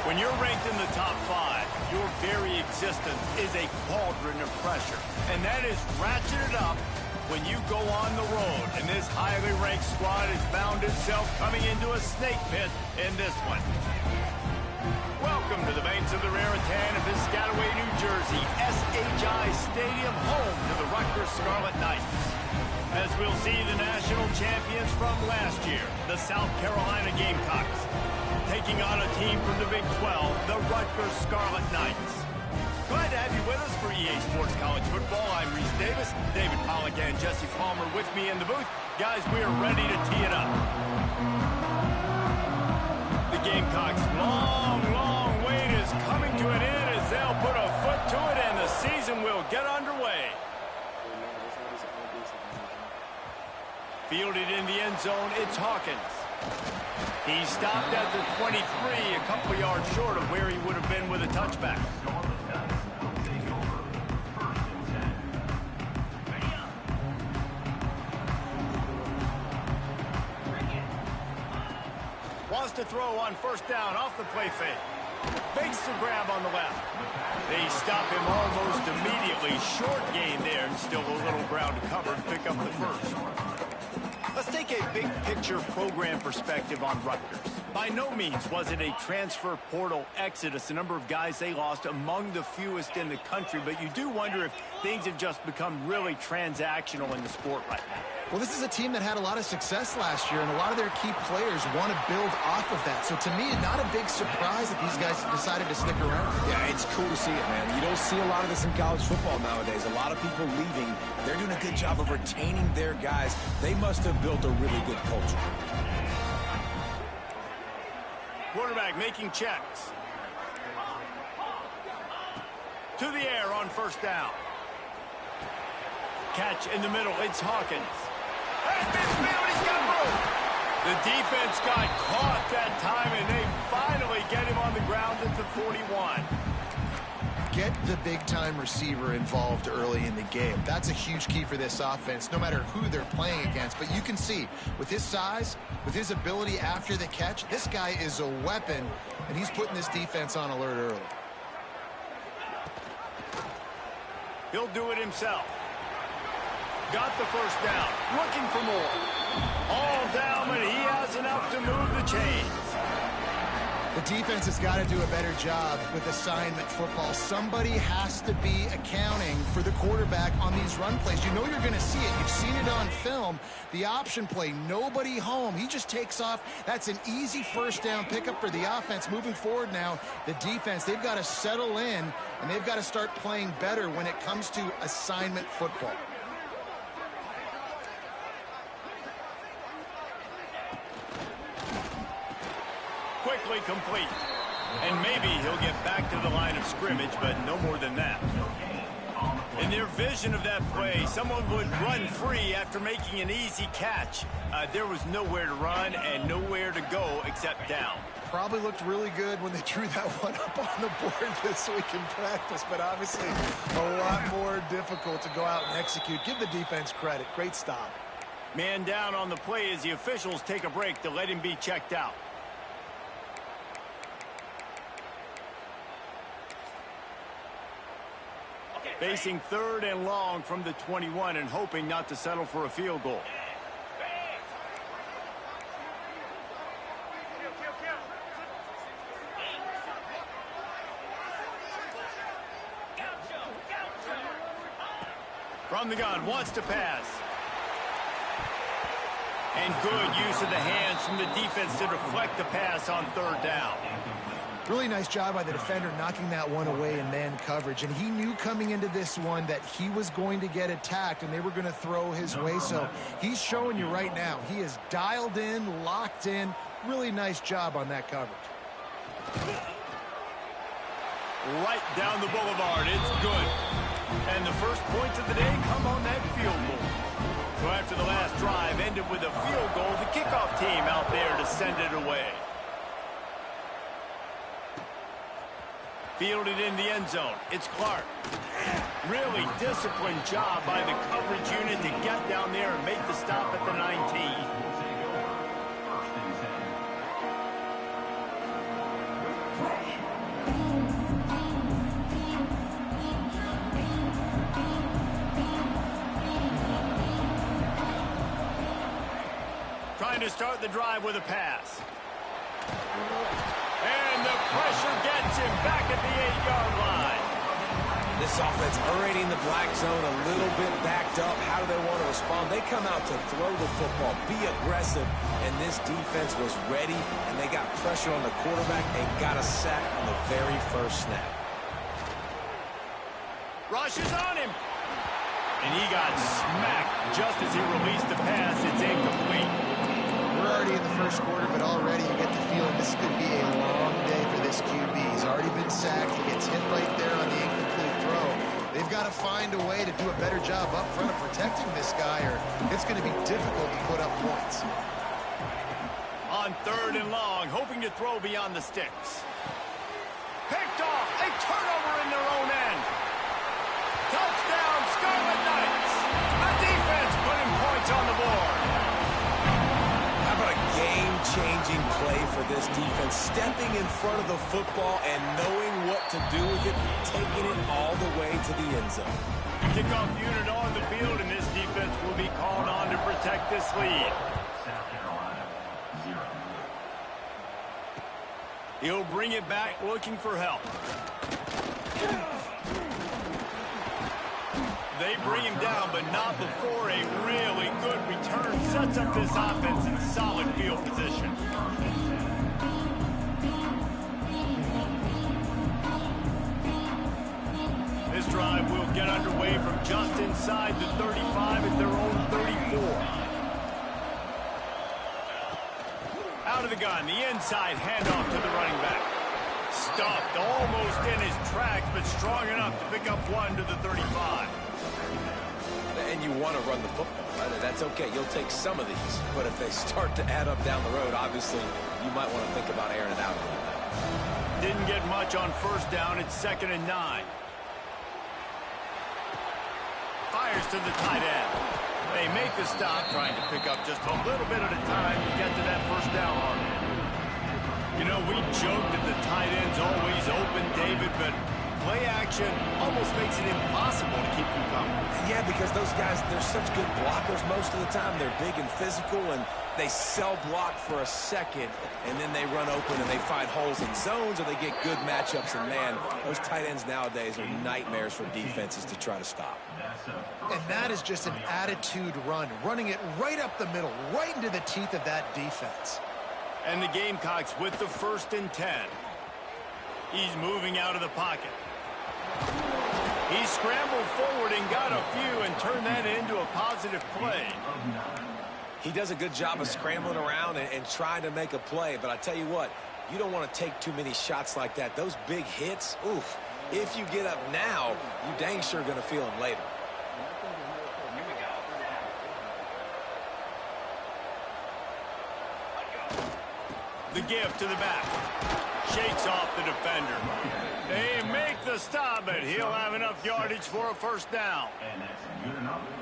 When you're ranked in the top 5, your very existence is a cauldron of pressure. And that is ratcheted up when you go on the road. And this highly ranked squad has found itself coming into a snake pit in this one. Welcome to the banks of the Raritan of Piscataway, New Jersey, SHI Stadium, home to the Rutgers Scarlet Knights. As we'll see the national champions from last year, the South Carolina Gamecocks, taking on a team from the Big 12, the Rutgers Scarlet Knights. Glad to have you with us for EA Sports College Football. I'm Reese Davis, David Pollack and Jesse Palmer with me in the booth. Guys, we are ready to tee it up. The Gamecocks' long wait is coming to an end as they'll put a foot to it and the season will get underway. Fielded in the end zone, it's Hawkins. He stopped at the 23, a couple yards short of where he would have been with a touchback. Wants to throw on first down off the play fake. Fakes the grab on the left. They stop him almost immediately. Short gain there and still a little ground to cover and pick up the first. Let's take a big picture program perspective on Rutgers. By no means was it a transfer portal exodus, a number of guys they lost among the fewest in the country, but you do wonder if things have just become really transactional in the sport right now. Well, this is a team that had a lot of success last year, and a lot of their key players want to build off of that. So to me, not a big surprise that these guys decided to stick around. Yeah, it's cool to see it, man. You don't see a lot of this in college football nowadays. A lot of people leaving. They're doing a good job of retaining their guys. They must have built a really good culture. Quarterback making checks. To the air on first down. Catch in the middle. It's Hawkins. He's got room. The defense got caught that time, and they finally get him on the ground at the 41. Get the big-time receiver involved early in the game. That's a huge key for this offense, no matter who they're playing against. But you can see, with his size, with his ability after the catch, this guy is a weapon, and he's putting this defense on alert early. He'll do it himself. Got the first down. Looking for more. All down, but he has enough to move the chains. The defense has got to do a better job with assignment football. Somebody has to be accounting for the quarterback on these run plays. You know you're going to see it. You've seen it on film. The option play, nobody home. He just takes off. That's an easy first down pickup for the offense. Moving forward now, the defense, they've got to settle in, and they've got to start playing better when it comes to assignment football. Quickly complete. And maybe he'll get back to the line of scrimmage, but no more than that. In their vision of that play, someone would run free after making an easy catch. There was nowhere to run and nowhere to go except down. Probably looked really good when they drew that one up on the board this week in practice, but obviously a lot more difficult to go out and execute. Give the defense credit. Great stop. Man down on the play as the officials take a break to let him be checked out. Facing third and long from the 21 and hoping not to settle for a field goal. From the gun, wants to pass. And good use of the hands from the defense to deflect the pass on third down. Really nice job by the defender knocking that one away in man coverage. And he knew coming into this one that he was going to get attacked and they were going to throw his way. So he's showing you right now. He is dialed in, locked in. Really nice job on that coverage. Right down the boulevard. It's good. And the first points of the day come on that field goal. So after the last drive ended with a field goal, the kickoff team out there to send it away. Fielded in the end zone. It's Clark. Really disciplined job by the coverage unit to get down there and make the stop at the 19. trying to start the drive with a pass. And the pressure gets him back at the 8-yard line. This offense already in the black zone, a little bit backed up. How do they want to respond? They come out to throw the football, be aggressive, and this defense was ready, and they got pressure on the quarterback and got a sack on the very first snap. Rushes on him. And he got smacked just as he released the pass. It's incomplete. We're already in the first quarter, but already you get the feeling this could be a long day for this QB. He's already been sacked. He gets hit right there on the incomplete throw. They've got to find a way to do a better job up front of protecting this guy, or it's going to be difficult to put up points. On 3rd and long, hoping to throw beyond the sticks. Picked off. A turnover in their own end. Touchdown, Scarlet Knights. A defense putting points on the board. How about a game-changing play for this defense? Stepping in front of the football and knowing what to do with it, taking it all the way to the end zone. Kickoff unit on the field, and this defense will be called on to protect this lead. He'll bring it back looking for help. They bring him down, but not before a really good return sets up this offense in solid field position. This drive will get underway from just inside the 35 at their own 34. Out of the gun, the inside handoff to the running back. Stuffed almost in his tracks, but strong enough to pick up one to the 35. And you want to run the football, right? That's okay. You'll take some of these. But if they start to add up down the road, obviously, you might want to think about airing it out a little bit. Didn't get much on 1st down. It's 2nd and 9. Fires to the tight end. They make the stop, trying to pick up just a little bit at a time to get to that 1st down mark. You know, we joke that the tight end's always open, David, but play action almost makes it impossible to keep them coming. Yeah, because those guys, they're such good blockers most of the time. They're big and physical, and they sell block for a second, and then they run open and they find holes in zones, or they get good matchups. And, man, those tight ends nowadays are nightmares for defenses to try to stop. And that is just an attitude run, running it right up the middle, right into the teeth of that defense. And the Gamecocks with the 1st and 10. He's moving out of the pocket. He scrambled forward and got a few and turned that into a positive play. He does a good job of scrambling around and trying to make a play, but I tell you what, you don't want to take too many shots like that. Those big hits, oof, if you get up now, you dang sure going to feel them later. The give to the back. Shakes off the defender. They make the stop, but he'll have enough yardage for a 1st down.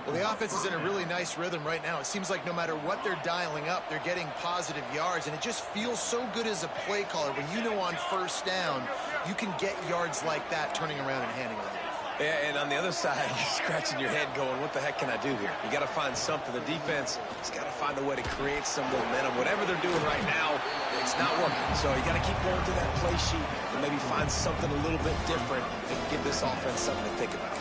Well, the offense is in a really nice rhythm right now. It seems like no matter what they're dialing up, they're getting positive yards, and it just feels so good as a play caller when you know on 1st down you can get yards like that turning around and handing it off. Yeah, and on the other side, you're scratching your head going, what the heck can I do here? You got to find something. The defense has got to find a way to create some momentum. Whatever they're doing right now, it's not working. So you got to keep going through that play sheet and maybe find something a little bit different and give this offense something to think about.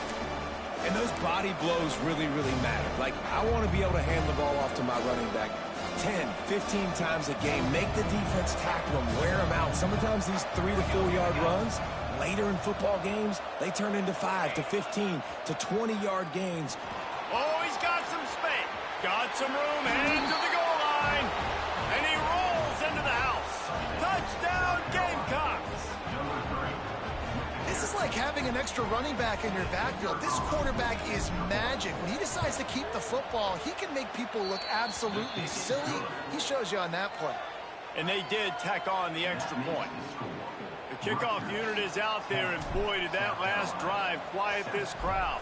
And those body blows really, really matter. Like, I want to be able to hand the ball off to my running back 10, 15 times a game. Make the defense tackle them, wear them out. Sometimes these 3 to 4 yard runs, later in football games, they turn into 5 to 15 to 20-yard gains. Oh, he's got some space. Got some room, headed to the goal line. And he rolls into the house. Touchdown, Gamecocks. This is like having an extra running back in your backfield. This quarterback is magic. When he decides to keep the football, he can make people look absolutely silly. He shows you on that play. And they did tack on the extra point. The kickoff unit is out there, and boy, did that last drive quiet this crowd.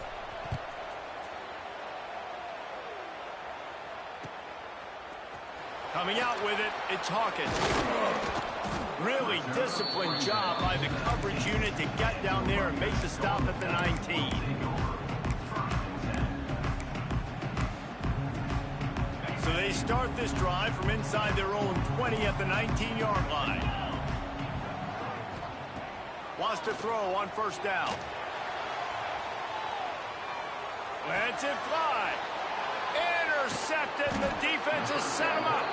Coming out with it, it's Hawkins. Really disciplined job by the coverage unit to get down there and make the stop at the 19. So they start this drive from inside their own 20 at the 19-yard line. Wants to throw on first down. Lets it fly. Intercepted. The defense has set him up.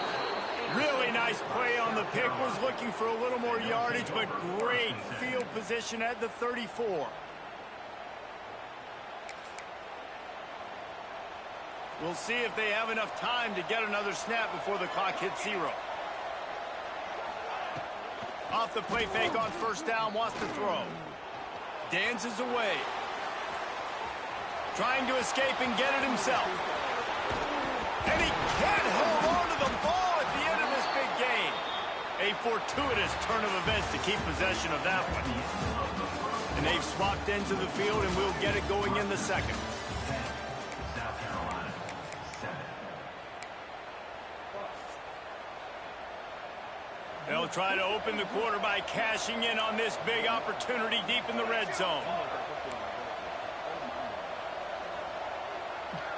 Really nice play on the pick. Was looking for a little more yardage, but great field position at the 34. We'll see if they have enough time to get another snap before the clock hits 0. Off the play fake on first down, wants to throw. Dances away. Trying to escape and get it himself. And he can't hold on to the ball at the end of this big game. A fortuitous turn of events to keep possession of that one. And they've swapped ends of the field, and we'll get it going in the second. They'll try to open the quarter by cashing in on this big opportunity deep in the red zone.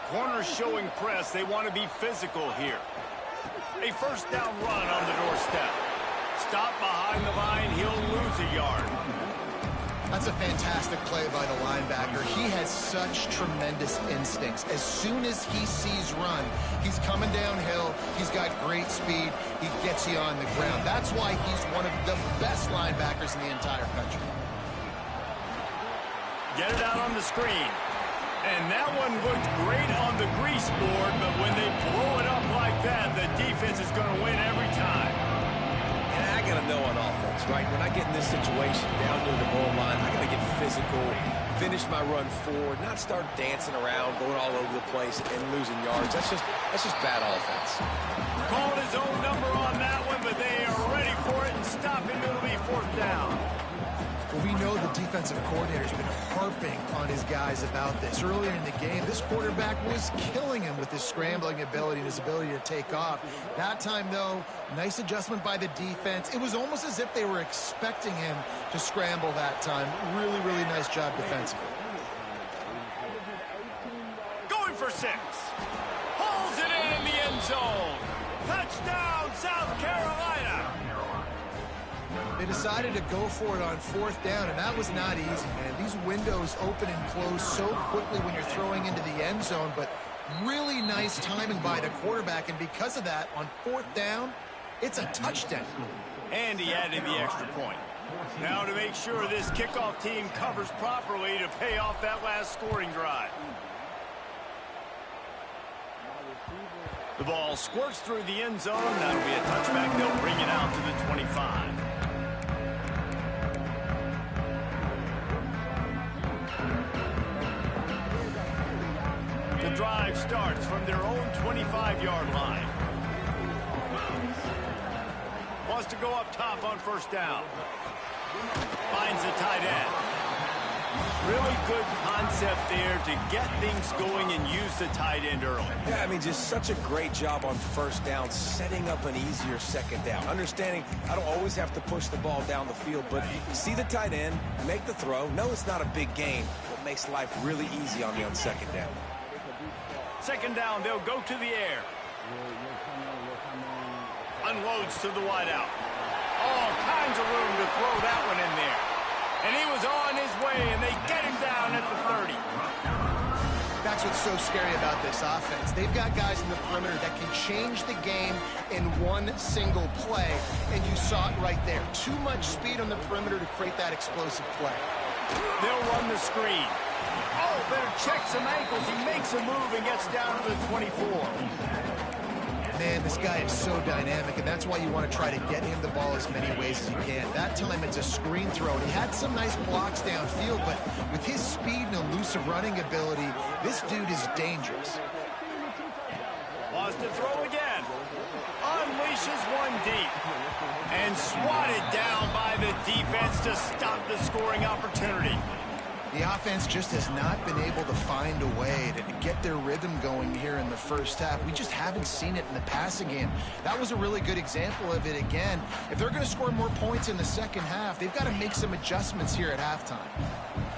Corners showing press. They want to be physical here. A first down run on the doorstep. Stop behind the line. He'll lose a yard. That's a fantastic play by the linebacker. He has such tremendous instincts. As soon as he sees run, he's coming downhill. He's got great speed. He gets you on the ground. That's why he's one of the best linebackers in the entire country. Get it out on the screen. And that one looked great on the grease board, but when they blow it up like that, the defense is going to win every time. And I got to know on offense, right? When I get in this situation down near the goal line, I got to get physical, finish my run forward, not start dancing around, going all over the place and losing yards. That's just bad offense. Called his own number on that one, but they are ready for it and stop him. It'll be fourth down. Well, we know the defensive coordinator's been harping on his guys about this. Earlier in the game, this quarterback was killing him with his scrambling ability and his ability to take off. That time, though, nice adjustment by the defense. It was almost as if they were expecting him to scramble that time. Really, really nice job defensively. Going for 6. Hauls it in the end zone. Touchdown, South Carolina. They decided to go for it on fourth down, and that was not easy, man. These windows open and close so quickly when you're throwing into the end zone, but really nice timing by the quarterback, and because of that, on fourth down, it's a touchdown. And he added the extra point. Now to make sure this kickoff team covers properly to pay off that last scoring drive. The ball squirts through the end zone. That'll be a touchback. They'll bring it out to the 25. The drive starts from their own 25-yard line. Wants to go up top on first down. Finds the tight end. Really good concept there to get things going and use the tight end early. Yeah, I mean, just such a great job on first down, setting up an easier second down. Understanding I don't always have to push the ball down the field, but see the tight end, make the throw. No, it's not a big gain, but makes life really easy on me on second down. Second down, they'll go to the air. Unloads to the wideout. All kinds of room to throw that one in there. And he was on his way, and they get him down at the 30. That's what's so scary about this offense. They've got guys in the perimeter that can change the game in one single play, and you saw it right there. Too much speed on the perimeter to create that explosive play. They'll run the screen. Oh, better check some ankles. He makes a move and gets down to the 24. Man, this guy is so dynamic, and that's why you want to try to get him the ball as many ways as you can. That time it's a screen throw. He had some nice blocks downfield, but with his speed and elusive running ability, this dude is dangerous. Wants to throw again. Unleashes one deep. And swatted down by the defense to stop the scoring opportunity. The offense just has not been able to find a way to get their rhythm going here in the first half. We just haven't seen it in the passing game. That was a really good example of it again. If they're going to score more points in the second half, they've got to make some adjustments here at halftime.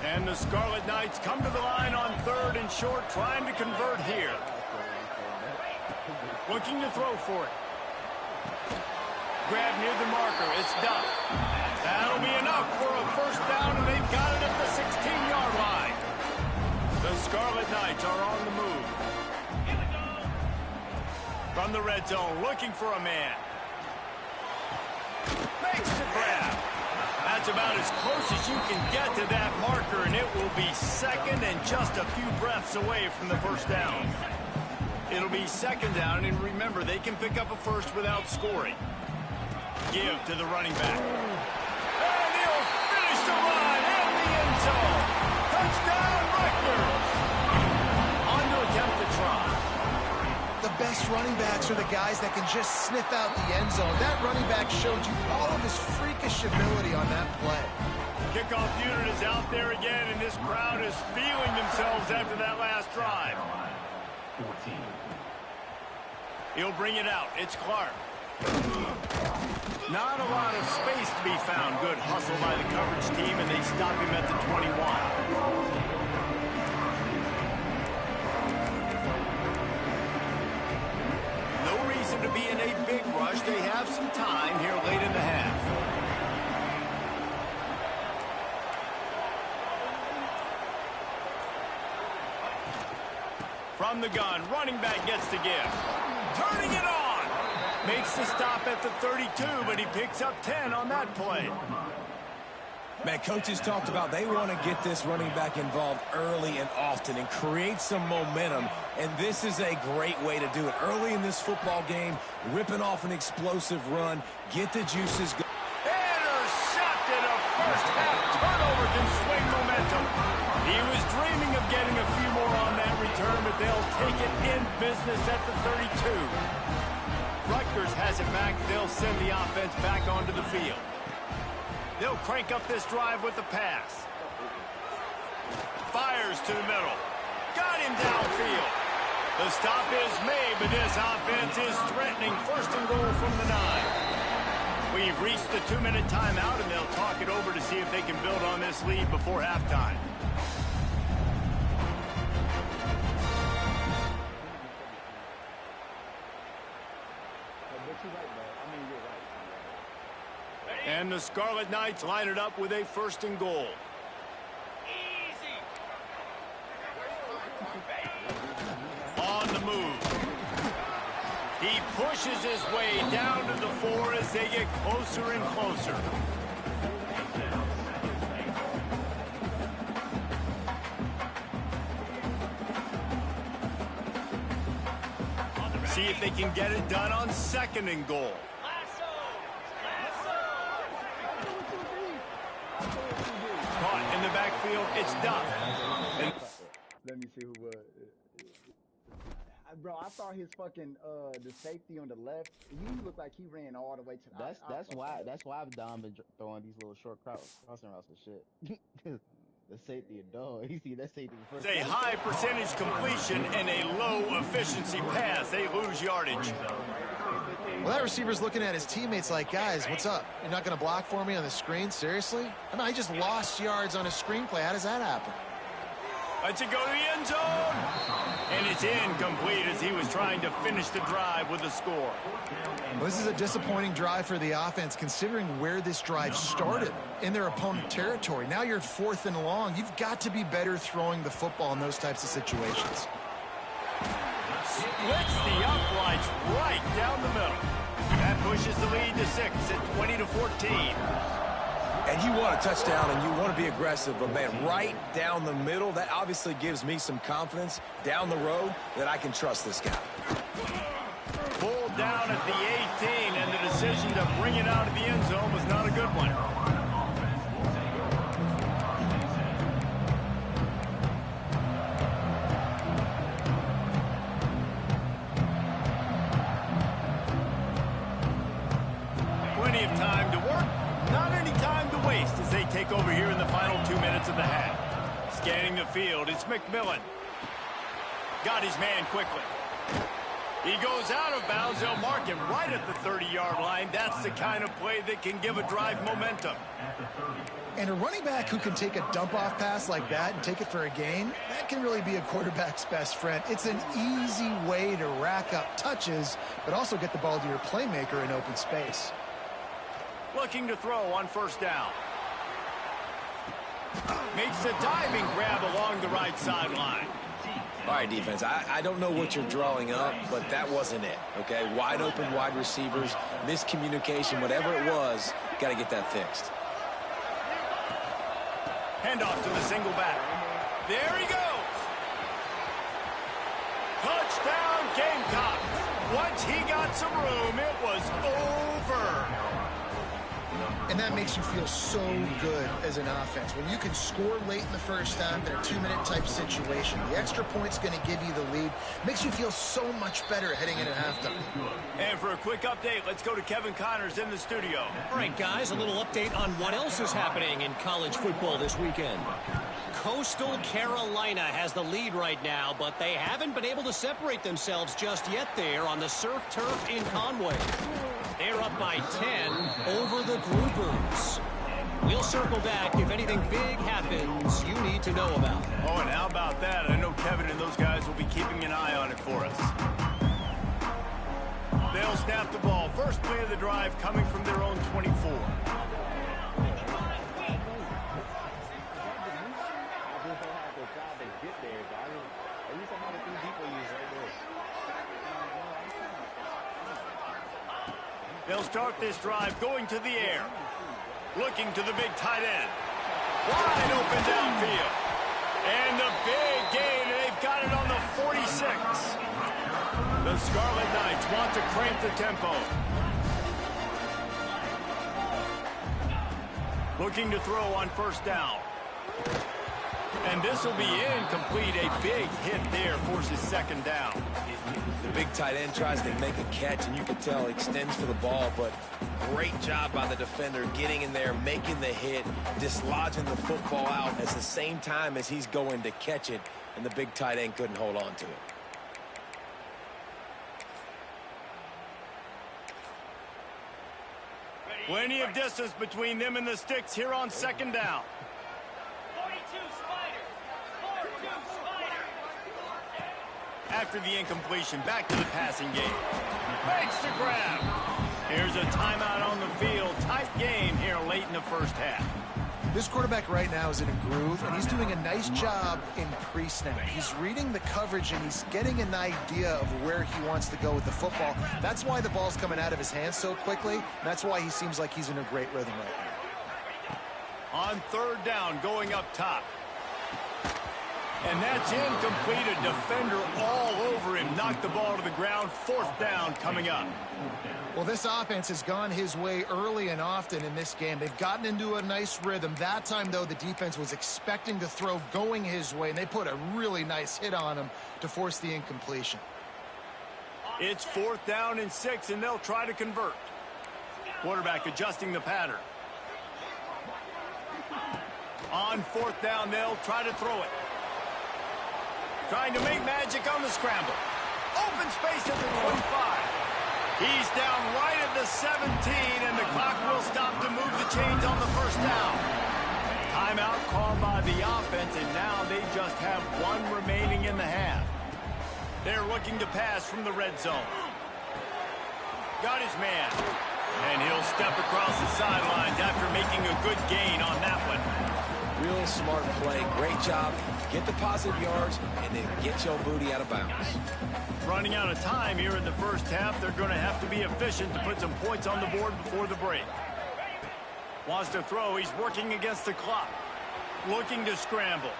And the Scarlet Knights come to the line on third and short, trying to convert here. Looking to throw for it. Grab near the marker. It's Duff. That'll be enough for a first down, and they've got it at the 16-yard line. The Scarlet Knights are on the move. From the red zone, looking for a man. Makes the grab. That's about as close as you can get to that marker, and it will be second and just a few breaths away from the first down. It'll be second down, and remember, they can pick up a first without scoring. Give to the running back. And he'll finish the run in the end zone. Touchdown, Rutgers. On to attempt the try. The best running backs are the guys that can just sniff out the end zone. That running back showed you all of his freakish ability on that play. Kickoff unit is out there again, and this crowd is feeling themselves after that last drive. 14. He'll bring it out. It's Clark. Not a lot of space to be found. Good hustle by the coverage team, and they stop him at the 21. No reason to be in a big rush. They have some time here late in the half. From the gun, running back gets to give. Turning it on. Makes the stop at the 32, but he picks up 10 on that play. Man, coaches talked about they want to get this running back involved early and often and create some momentum, and this is a great way to do it. Early in this football game, ripping off an explosive run, get the juices going. Intercepted. A first half turnover can swing momentum. He was dreaming of getting a few more on that return, but they'll take it in business at the 32. Rutgers has it back. They'll send the offense back onto the field. They'll crank up this drive with the pass. Fires to the middle. Got him downfield. The stop is made, but this offense is threatening. First and goal from the 9. We've reached the 2-minute timeout, and they'll talk it over to see if they can build on this lead before halftime. And the Scarlet Knights line it up with a first and goal. On the move. He pushes his way down to the 4 as they get closer and closer. See if they can get it done on second and goal. Caught in the backfield, it's Duff. And let me see who was. Bro, I saw his fucking the safety on the left. He looked like he ran all the way to the. That's why I've been throwing these little short crossing routes and shit. The safety a dog. You see that safety first. It's a high percentage completion and a low efficiency pass. They lose yardage. Well, that receiver's looking at his teammates like, guys, what's up? You're not going to block for me on the screen? Seriously? I mean, I just lost yards on a screenplay. How does that happen? Lets it go to the end zone. And it's incomplete as he was trying to finish the drive with a score. Well, this is a disappointing drive for the offense, considering where this drive started in their opponent territory. Now you're 4th and long. You've got to be better throwing the football in those types of situations. Splits the uprights right down the middle. That pushes the lead to 6 at 20-14. And you want a touchdown and you want to be aggressive, but man, right down the middle, that obviously gives me some confidence down the road that I can trust this guy. Pulled down at the 18, and the decision to bring it out of the end zone was not a good one. Plenty of time to work. Not any time to waste as they take over here in the final 2 minutes of the half. Scanning the field, it's McMillan. Got his man quickly. He goes out of bounds. They'll mark him right at the 30-yard line. That's the kind of play that can give a drive momentum. And a running back who can take a dump-off pass like that and take it for a gain, that can really be a quarterback's best friend. It's an easy way to rack up touches, but also get the ball to your playmaker in open space. Looking to throw on first down. Makes a diving grab along the right sideline. All right, defense, I don't know what you're drawing up, but that wasn't it, okay? Wide open wide receivers, miscommunication, whatever it was, got to get that fixed. Handoff to the single back. There he goes. Touchdown, Gamecocks. Once he got some room, it was over. And that makes you feel so good as an offense. When you can score late in the first half in a 2-minute type situation, the extra point's going to give you the lead. Makes you feel so much better heading into halftime. And for a quick update, let's go to Kevin Connors in the studio. All right, guys, a little update on what else is happening in college football this weekend. Coastal Carolina has the lead right now, but they haven't been able to separate themselves just yet there on the surf turf in Conway. They're up by 10 over the Groupers. We'll circle back if anything big happens you need to know about. Oh, and how about that? I know Kevin and those guys will be keeping an eye on it for us. They'll snap the ball. First play of the drive coming from their own 24. They'll start this drive going to the air. Looking to the big tight end. Wide open downfield. And the big gain, and they've got it on the 46. The Scarlet Knights want to crank the tempo. Looking to throw on first down. And this will be incomplete. A big hit there forces second down. The big tight end tries to make a catch, and you can tell he extends for the ball, but great job by the defender getting in there, making the hit, dislodging the football out at the same time as he's going to catch it, and the big tight end couldn't hold on to it. Plenty of distance between them and the sticks here on second down. After the incompletion, back to the passing game. Makes the grab. Here's a timeout on the field. Tight game here late in the first half. This quarterback right now is in a groove, and he's doing a nice job in pre-snap. He's reading the coverage, and he's getting an idea of where he wants to go with the football. That's why the ball's coming out of his hands so quickly. That's why he seems like he's in a great rhythm right now. On third down, going up top. And that's incomplete. A defender all over him. Knocked the ball to the ground. Fourth down coming up. Well, this offense has gone his way early and often in this game. They've gotten into a nice rhythm. That time, though, the defense was expecting to throw going his way, and they put a really nice hit on him to force the incompletion. It's fourth down and 6, and they'll try to convert. Quarterback adjusting the pattern. On fourth down, they'll try to throw it. Trying to make magic on the scramble. Open space at the 25. He's down right at the 17, and the clock will stop to move the chains on the first down. Timeout called by the offense, and now they just have one remaining in the half. They're looking to pass from the red zone. Got his man. And he'll step across the sidelines after making a good gain on that one. Real smart play. Great job. Get the positive yards, and then get your booty out of bounds. Running out of time here in the first half. They're going to have to be efficient to put some points on the board before the break. Wants to throw. He's working against the clock. Looking to scramble.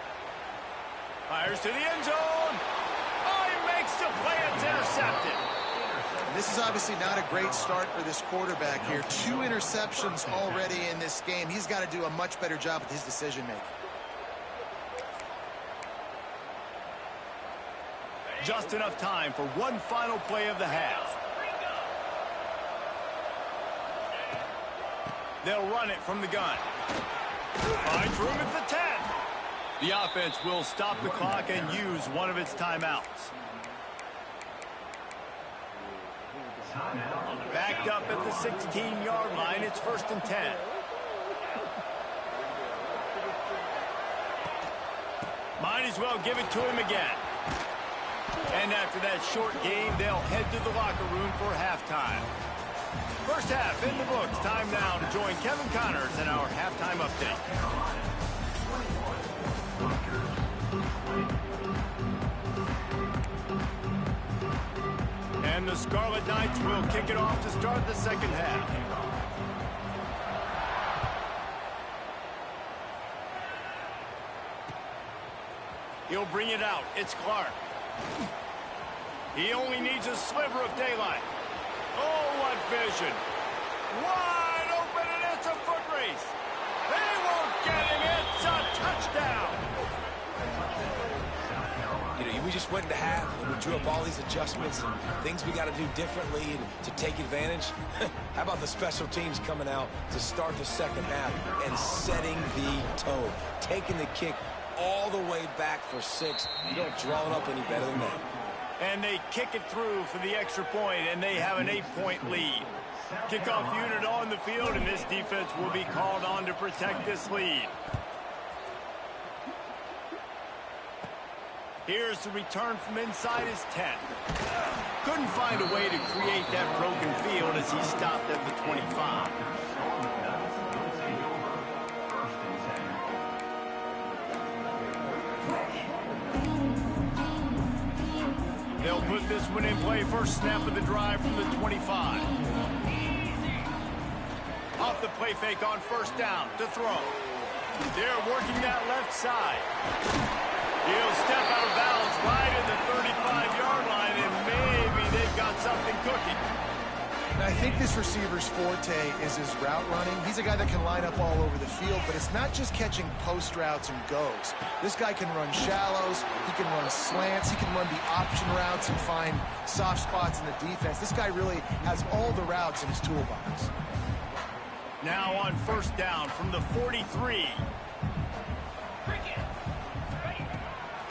Fires to the end zone. Oh, he makes the play. It's intercepted. This is obviously not a great start for this quarterback here. 2 interceptions already in this game. He's got to do a much better job with his decision-making. Just enough time for one final play of the half. They'll run it from the gun. Finds room at the 10. The offense will stop the clock and use one of its timeouts. Backed up at the 16-yard line. It's 1st and 10. Might as well give it to him again. And after that short game, they'll head to the locker room for halftime. First half in the books. Time now to join Kevin Connors in our halftime update. And the Scarlet Knights will kick it off to start the second half. He'll bring it out. It's Clark. He only needs a sliver of daylight. Oh, what vision. Wide open, and it's a foot race. They won't get him. It's a touchdown. You know, we just went into half, and we drew up all these adjustments and things we got to do differently to take advantage. How about the special teams coming out to start the second half and setting the tone, taking the kick all the way back for 6. You don't draw it up any better than that. And they kick it through for the extra point, and they have an 8-point lead. Kickoff unit on the field, and this defense will be called on to protect this lead. Here's the return from inside his 10. Couldn't find a way to create that broken field as he stopped at the 25. They'll put this one in play. First snap of the drive from the 25. Off the play fake on first down to throw. They're working that left side. He'll step out of bounds right at the 35-yard line, and maybe they've got something cooking. I think this receiver's forte is his route running. He's a guy that can line up all over the field, but it's not just catching post routes and goes. This guy can run shallows, he can run slants, he can run the option routes and find soft spots in the defense. This guy really has all the routes in his toolbox. Now on first down from the 43.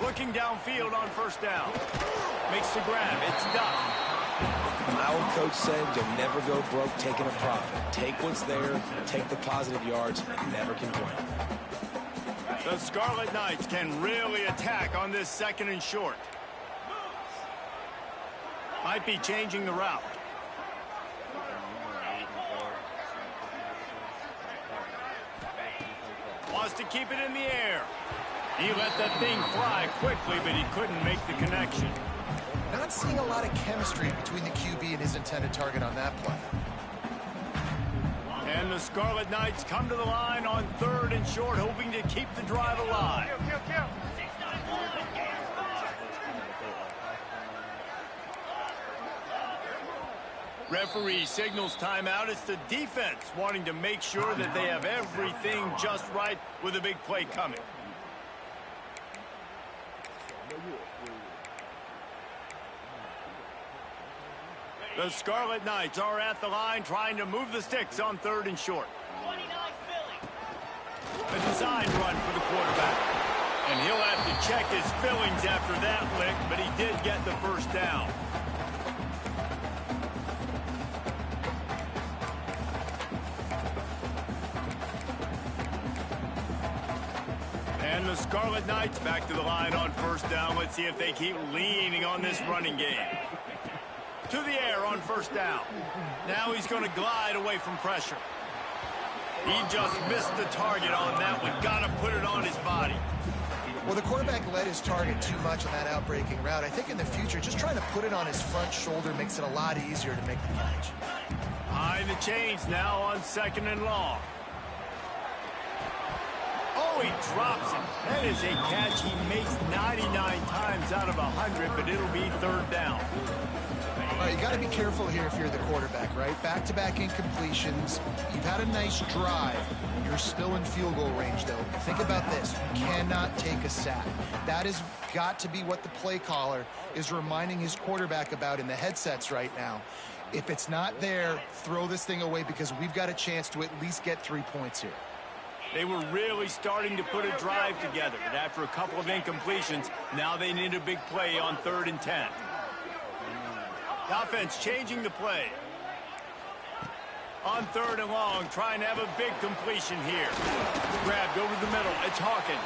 Looking downfield on first down. Makes the grab. It's Duff. My old coach said you'll never go broke taking a profit. Take what's there, take the positive yards, and never complain. The Scarlet Knights can really attack on this 2nd and short. Might be changing the route. Wants to keep it in the air. He let that thing fly quickly, but he couldn't make the connection. Not seeing a lot of chemistry between the QB and his intended target on that play. And the Scarlet Knights come to the line on 3rd and short, hoping to keep the drive alive. Referee signals timeout. It's the defense wanting to make sure that they have everything just right with a big play coming. The Scarlet Knights are at the line trying to move the sticks on 3rd and short. A design run for the quarterback. And he'll have to check his fillings after that lick, but he did get the first down. And the Scarlet Knights back to the line on first down. Let's see if they keep leaning on this running game. To the air on first down. Now he's going to glide away from pressure. He just missed the target on that one. Got to put it on his body. Well, the quarterback led his target too much on that outbreaking route. I think in the future, just trying to put it on his front shoulder makes it a lot easier to make the catch. Behind the chains now on 2nd and long. Oh, he drops it. That is a catch he makes 99 times out of 100, but it'll be 3rd down. All right, you got to be careful here if you're the quarterback, right? Back-to-back incompletions. You've had a nice drive. You're still in field goal range, though. Think about this. You cannot take a sack. That has got to be what the play caller is reminding his quarterback about in the headsets right now. If it's not there, throw this thing away because we've got a chance to at least get 3 points here. They were really starting to put a drive together, but after a couple of incompletions, now they need a big play on 3rd and 10. The offense changing the play. On 3rd and long, trying to have a big completion here. Grabbed over the middle. It's Hawkins.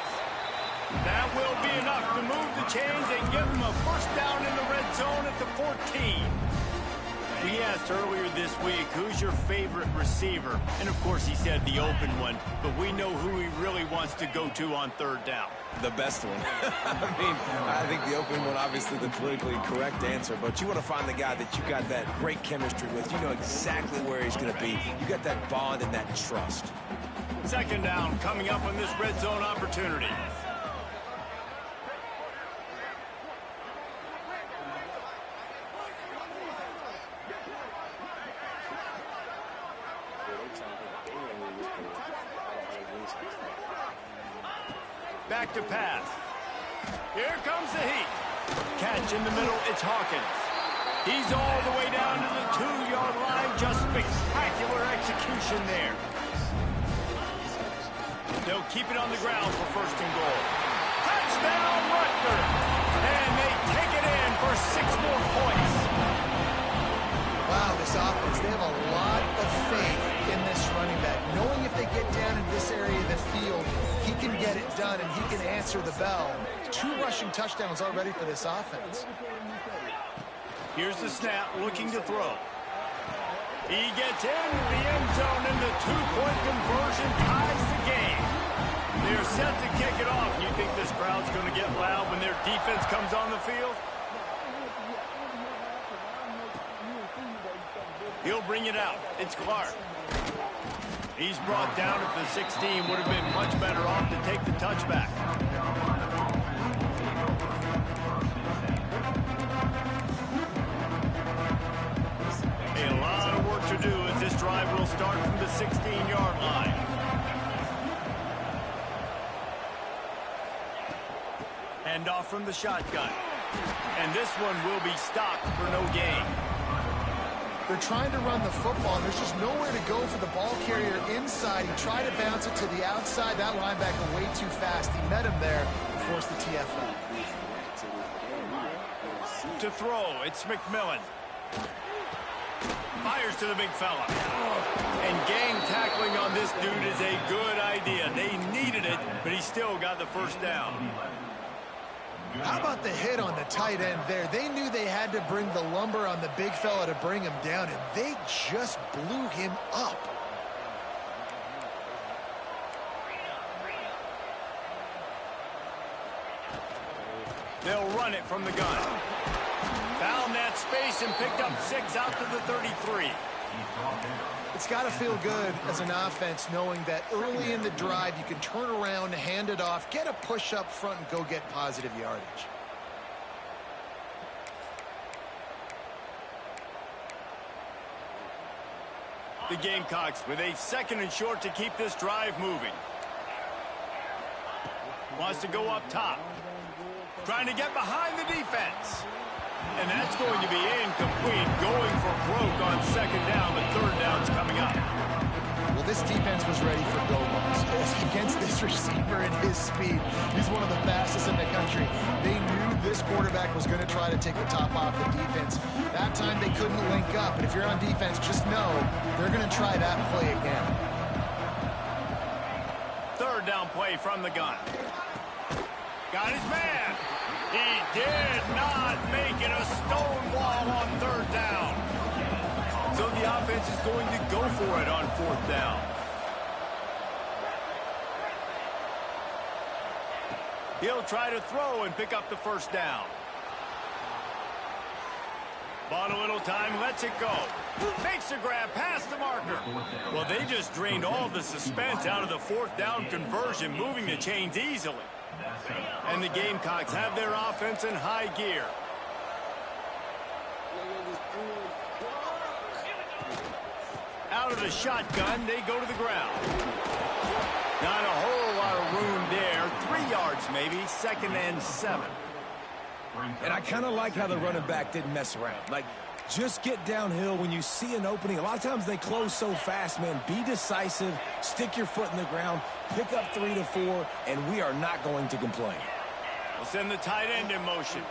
That will be enough to move the chains and give them a first down in the red zone at the 14. We asked earlier this week, who's your favorite receiver? And, of course, he said the open one. But we know who he really wants to go to on 3rd down. The best one. I think the open one, obviously the politically correct answer, but you want to find the guy that you got that great chemistry with. You know exactly where he's going to be. You got that bond and that trust. 2nd down coming up on this red zone opportunity. Back to pass. Here comes the heat. Catch in the middle, it's Hawkins. He's all the way down to the 2-yard line. Just spectacular execution there. They'll keep it on the ground for 1st and goal. Touchdown, Rutgers! And they take it in for 6 more points. Wow, this offense, they have a lot of faith in this running back. Knowing if they get down in this area of the field, he can get it done and he can answer the bell. 2 rushing touchdowns already for this offense. Here's the snap, looking to throw. He gets into the end zone and the 2-point conversion ties the game. They're set to kick it off. You think this crowd's going to get loud when their defense comes on the field? He'll bring it out. It's Clark. He's brought down at the 16. Would have been much better off to take the touchback. A lot of work to do as this drive will start from the 16-yard line. Hand off from the shotgun. And this one will be stopped for no gain. They're trying to run the football, and there's just nowhere to go for the ball carrier inside. He tried to bounce it to the outside. That linebacker way too fast. He met him there and forced the TFL. To throw, it's McMillan. Fires to the big fella. And gang tackling on this dude is a good idea. They needed it, but he still got the first down. How about the hit on the tight end there? They knew they had to bring the lumber on the big fella to bring him down, and they just blew him up. They'll run it from the gun. Found that space and picked up 6 out to the 33. It's got to feel good as an offense knowing that early in the drive you can turn around, hand it off, get a push up front, and go get positive yardage. The Gamecocks with a 2nd and short to keep this drive moving. Wants to go up top. Trying to get behind the defense. And that's going to be incomplete. Going for broke on 2nd down, but 3rd down's coming up. Well, this defense was ready for go balls. Against this receiver and his speed, he's one of the fastest in the country. They knew this quarterback was going to try to take the top off the defense. That time they couldn't link up, and if you're on defense, just know they're going to try that play again. 3rd down play from the gun. Got his man. He did not make it a stone wall on 3rd down. So the offense is going to go for it on 4th down. He'll try to throw and pick up the 1st down. Bought a little time, lets it go. Makes a grab past the marker. Well, they just drained all the suspense out of the 4th down conversion, moving the chains easily. And the Gamecocks have their offense in high gear. Out of the shotgun, they go to the ground. Not a whole lot of room there. 3 yards maybe, 2nd and 7. And I kind of like how the running back didn't mess around. Like, just get downhill when you see an opening. A lot of times they close so fast, man. Be decisive, stick your foot in the ground, pick up 3 to 4, and we are not going to complain. We'll send the tight end in motion.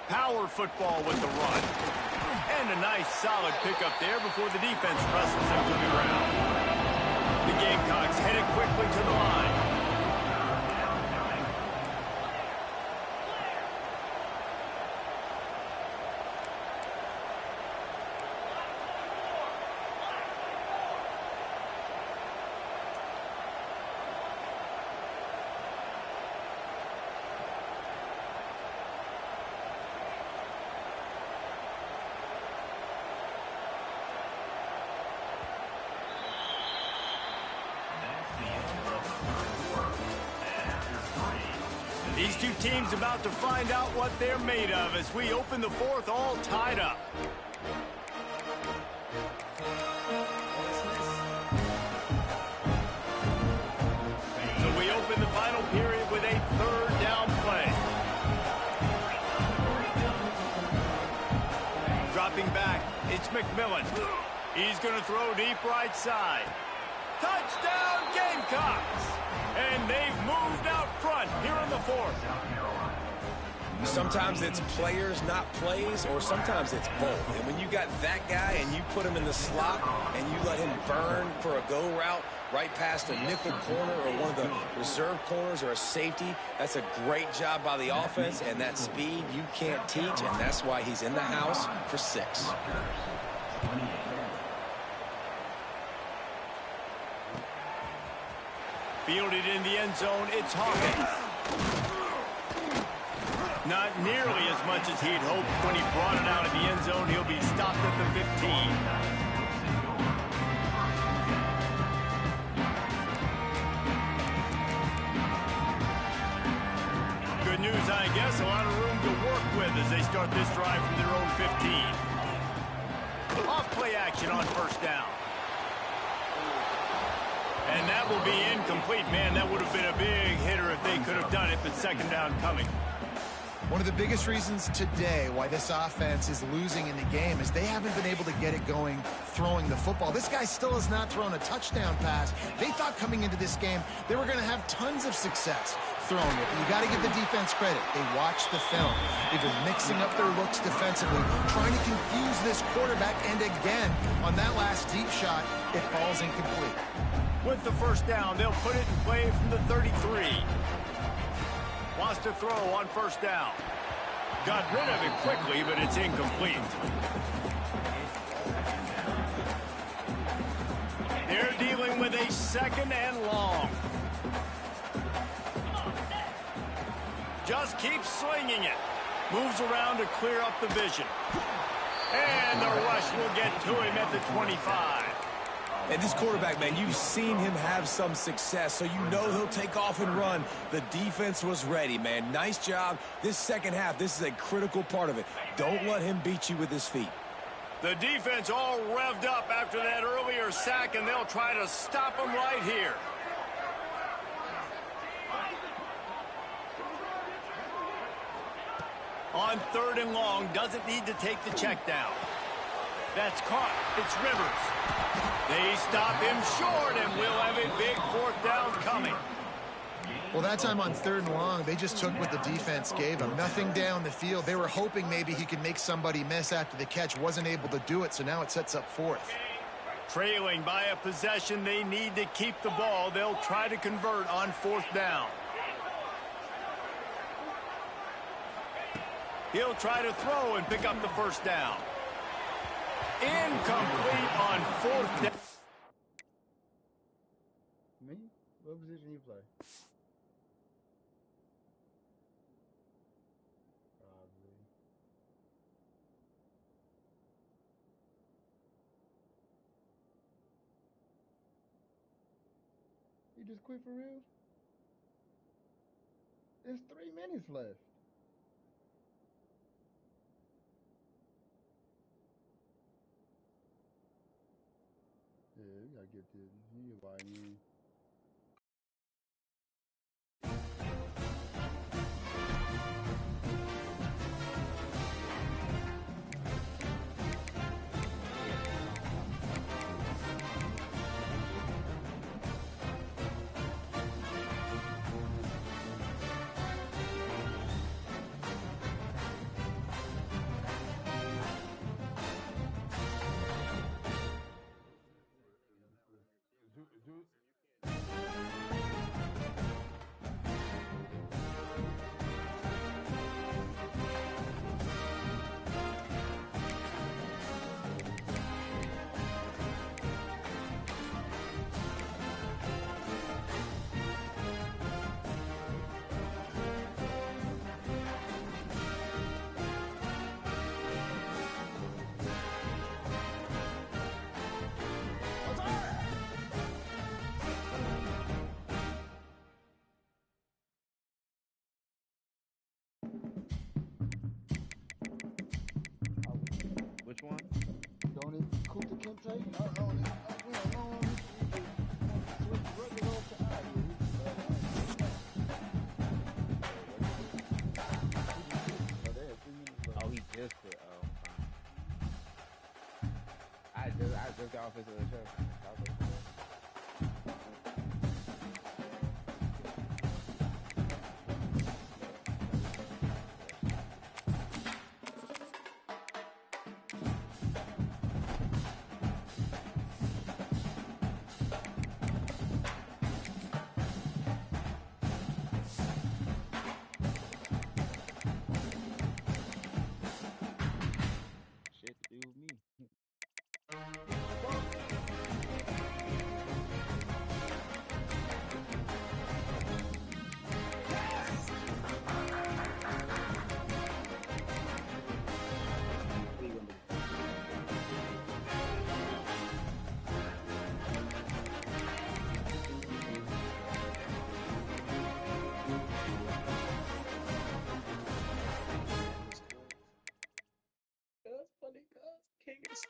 Power football with the run. And a nice solid pickup there before the defense wrestles him to the ground. The Gamecocks headed quickly to the line. These two teams about to find out what they're made of as we open the fourth all tied up. So we open the final period with a third down play. Dropping back, it's McMillan. He's going to throw deep right side. Touchdown Gamecocks! And they've moved out front here in the fourth. Sometimes it's players, not plays, or sometimes it's both. And when you got that guy and you put him in the slot and you let him burn for a go route right past a nickel corner or one of the reserve corners or a safety, that's a great job by the offense, and that speed you can't teach, and that's why he's in the house for 6. Fielded in the end zone, it's Hawkins. Not nearly as much as he'd hoped when he brought it out of the end zone. He'll be stopped at the 15. Good news, I guess. A lot of room to work with as they start this drive from their own 15. Off play action on first down. And that will be incomplete. Man, that would have been a big hitter if they could have done it, but second down coming. One of the biggest reasons today why this offense is losing in the game is they haven't been able to get it going throwing the football. This guy still has not thrown a touchdown pass. They thought coming into this game they were going to have tons of success throwing it. But you got to give the defense credit. They watched the film. They've been mixing up their looks defensively, trying to confuse this quarterback. And again, on that last deep shot, it falls incomplete. With the first down, they'll put it in play from the 33. Wants to throw on first down. Got rid of it quickly, but it's incomplete. They're dealing with a second and long. Just keeps slinging it. Moves around to clear up the vision. And the rush will get to him at the 25. And this quarterback, man, you've seen him have some success, so you know he'll take off and run. The defense was ready, man. Nice job. This second half, this is a critical part of it. Don't let him beat you with his feet. The defense all revved up after that earlier sack, and they'll try to stop him right here. On third and long, doesn't need to take the check down. That's caught. It's Rivers. They stop him short, and we'll have a big fourth down coming. Well, that time on third and long, they just took what the defense gave them. Nothing down the field. They were hoping maybe he could make somebody miss after the catch. Wasn't able to do it, so now it sets up fourth. Trailing by a possession, they need to keep the ball. They'll try to convert on fourth down. He'll try to throw and pick up the first down. Incomplete on fourth down. Me? What position you play? Probably. You just quit for real? There's 3 minutes left. Yeah, we gotta get this. You buy me. Kunta Kinte. I don't know. We don't know him. He just switch the record all the time. Oh, he just quit. Oh, I just got off his show. Shit to do with me. That's funny, cuz. King is